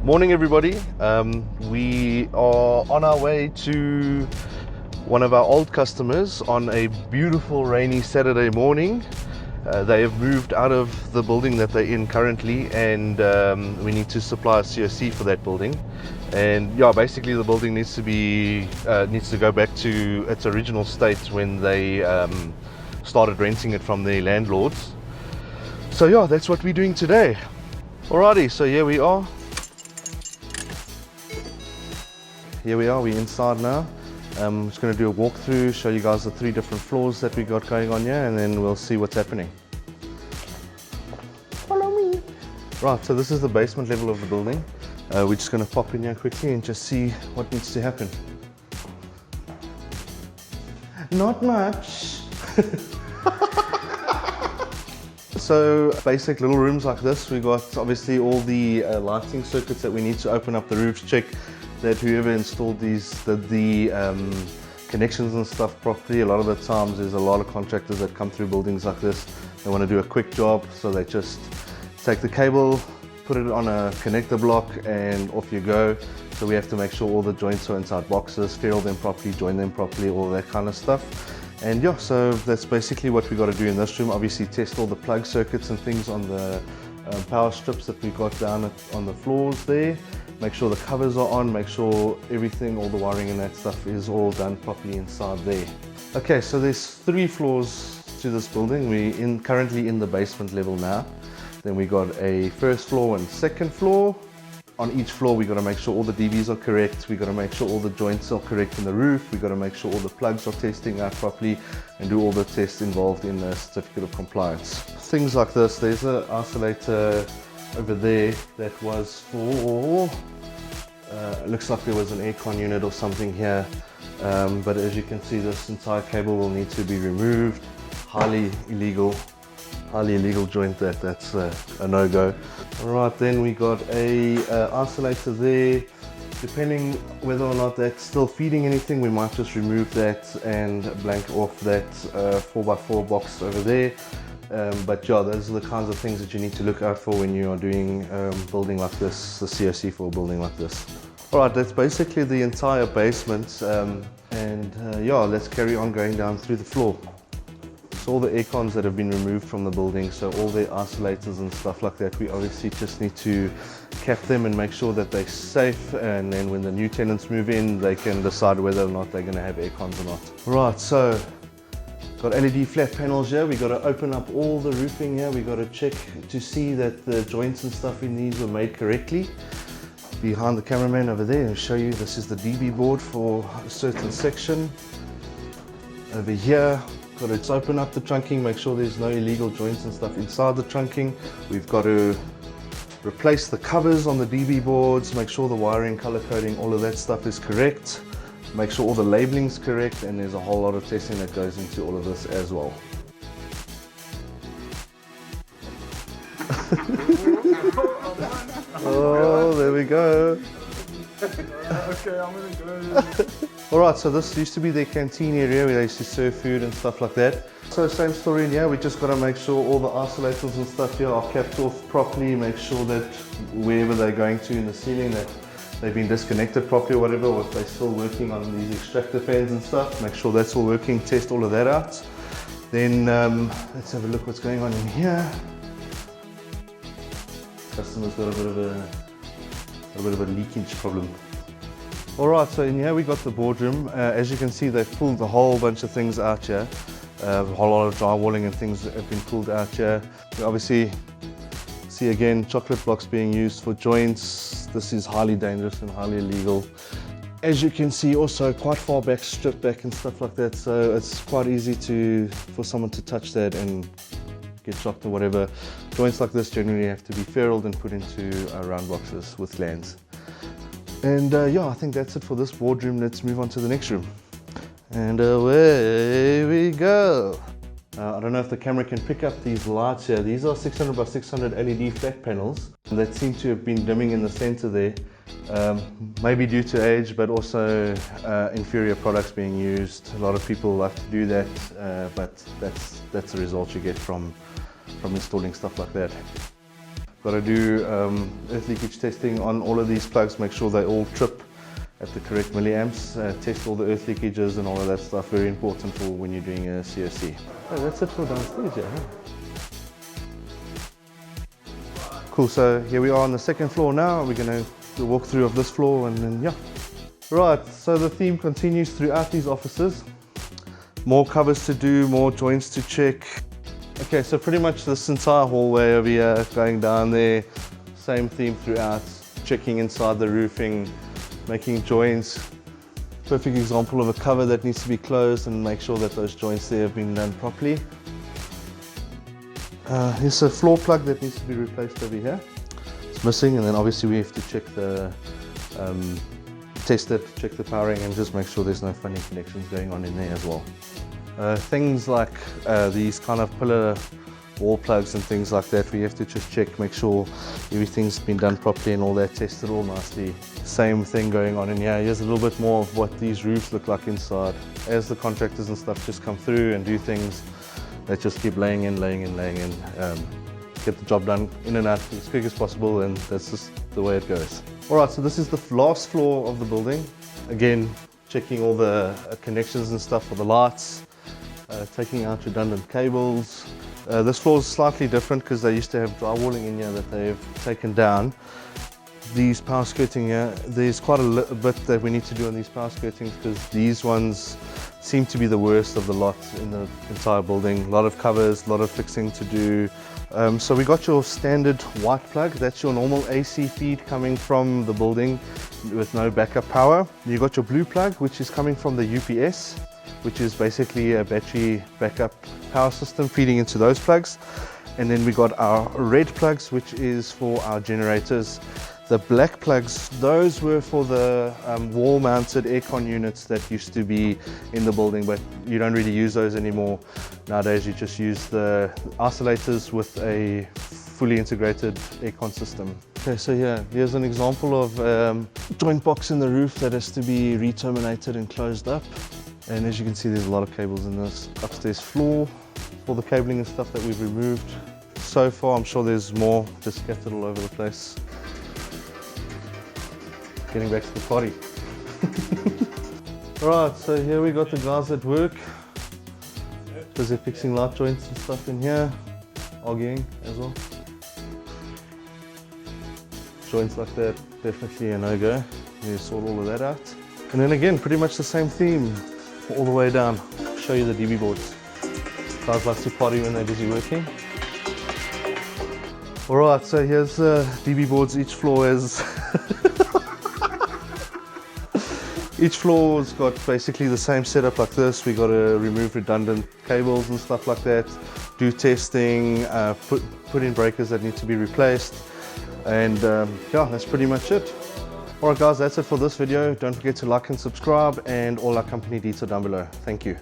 Morning everybody. We are on our way to one of our old customers on a beautiful rainy Saturday morning. They have moved out of the building that they're in currently, and we need to supply a C.O.C for that building. And yeah, basically the building needs to go back to its original state when they started renting it from their landlords. So yeah, that's what we're doing today. Alrighty, so here we are. We're inside now. I'm just going to do a walkthrough, show you guys the 3 different floors that we got going on here, and then we'll see what's happening. Follow me. Right, so this is the basement level of the building. We're just going to pop in here quickly and just see what needs to happen. Not much. So basic little rooms like this. We got obviously all the lighting circuits that we need to open up the roofs, check that whoever installed these did the connections and stuff properly. A lot of the times there's a lot of contractors that come through buildings like this. They want to do a quick job, so they just take the cable, put it on a connector block, and off you go. So we have to make sure all the joints are inside boxes, ferrule them properly, join them properly, all that kind of stuff. And yeah, so that's basically what we got to do in this room. Obviously test all the plug circuits and things on the power strips that we got down on the floors there. Make sure the covers are on, make sure everything, all the wiring and that stuff is all done properly inside there. Okay, so there's 3 floors to this building. We're currently in the basement level now. Then we got a first floor and second floor. On each floor we got to make sure all the DVs are correct. We got to make sure all the joints are correct in the roof. We got to make sure all the plugs are testing out properly and do all the tests involved in the certificate of compliance. Things like this. There's an isolator over there that was for looks like there was an aircon unit or something here, but as you can see, this entire cable will need to be removed. Highly illegal joint. That's a no-go. Alright, then we got a isolator there. Depending whether or not that's still feeding anything, we might just remove that and blank off that 4x4 box over there. But yeah, those are the kinds of things that you need to look out for when you are doing building like this, the C.O.C for a building like this. Alright, that's basically the entire basement, yeah, let's carry on going down through the floor. So all the air cons that have been removed from the building, so all the isolators and stuff like that, we obviously just need to cap them and make sure that they're safe, and then when the new tenants move in, they can decide whether or not they're going to have air cons or not. Right, so got LED flat panels here. We got to open up all the roofing here. We got to check to see that the joints and stuff in these were made correctly. Behind the cameraman over there, I'll show you, this is the DB board for a certain section. Over here, got to open up the trunking, make sure there's no illegal joints and stuff inside the trunking. We've got to replace the covers on the DB boards, make sure the wiring, color coding, all of that stuff is correct. Make sure all the labeling's correct, and there's a whole lot of testing that goes into all of this as well. Oh, there we go. Okay, I'm gonna go. Alright, so this used to be their canteen area where they used to serve food and stuff like that. So same story in here, we just got to make sure all the isolators and stuff here are capped off properly, make sure that wherever they're going to in the ceiling that they've been disconnected properly or whatever, or if they're still working on these extractor fans and stuff, make sure that's all working, test all of that out. Then let's have a look what's going on in here. Customer's got a bit of a leakage problem. Alright, so in here we got the boardroom. As you can see, they've pulled a whole bunch of things out here. A whole lot of drywalling and things that have been pulled out here. We obviously see again chocolate blocks being used for joints. This is highly dangerous and highly illegal. As you can see, also quite far back, stripped back and stuff like that, so it's quite easy for someone to touch that and get shocked or whatever. Joints like this generally have to be ferruled and put into round boxes with glands. And yeah, I think that's it for this boardroom. Let's move on to the next room. And away we go. I don't know if the camera can pick up these lights here. These are 600 by 600 LED flat panels that seem to have been dimming in the center there. Maybe due to age, but also inferior products being used. A lot of people love to do that, but that's the result you get from installing stuff like that. Got to do earth leakage testing on all of these plugs, make sure they all trip at the correct milliamps, test all the earth leakages and all of that stuff, very important for when you're doing a C.O.C. Oh, that's it for downstairs, yeah. Cool, so here we are on the second floor now. We're going to do a walkthrough of this floor and then, yeah. Right, so the theme continues throughout these offices. More covers to do, more joints to check. Okay, so pretty much this entire hallway over here, going down there, same theme throughout, checking inside the roofing, making joints. Perfect example of a cover that needs to be closed and make sure that those joints there have been done properly. Here's a floor plug that needs to be replaced over here. It's missing, and then obviously we have to check the, test it, check the powering and just make sure there's no funny connections going on in there as well. Things like these kind of pillar wall plugs and things like that, we have to just check, make sure everything's been done properly and all that, tested all nicely. Same thing going on in here. Here's a little bit more of what these roofs look like inside. As the contractors and stuff just come through and do things, they just keep laying in, get the job done in and out as quick as possible, and that's just the way it goes. Alright, so this is the last floor of the building. Again, checking all the connections and stuff for the lights, taking out redundant cables. This floor is slightly different because they used to have drywalling in here that they've taken down. These power skirting here, there's quite a bit that we need to do on these power skirtings because these ones seem to be the worst of the lot in the entire building. A lot of covers, a lot of fixing to do. So we got your standard white plug, that's your normal AC feed coming from the building with no backup power. You got your blue plug, which is coming from the UPS, which is basically a battery backup power system feeding into those plugs. And then we got our red plugs, which is for our generators. The black plugs, those were for the wall-mounted aircon units that used to be in the building, but you don't really use those anymore. Nowadays you just use the isolators with a fully integrated aircon system. Okay, so here's an example of joint box in the roof that has to be re-terminated and closed up. And as you can see, there's a lot of cables in this upstairs floor for the cabling and stuff that we've removed. So far, I'm sure there's more just scattered all over the place. Getting back to the party. Right, so here we got the guys at work. Because they're fixing light joints and stuff in here. Arguing as well. Joints like that, definitely a no-go. You sort all of that out. And then again, pretty much the same theme all the way down. I'll show you the DB boards. Guys like to party when they're busy working. Alright, so here's DB boards. Each floor has each floor's got basically the same setup like this. We got to remove redundant cables and stuff like that, do testing, put in breakers that need to be replaced, and yeah, that's pretty much it. Alright guys, that's it for this video. Don't forget to like and subscribe, and all our company details down below. Thank you.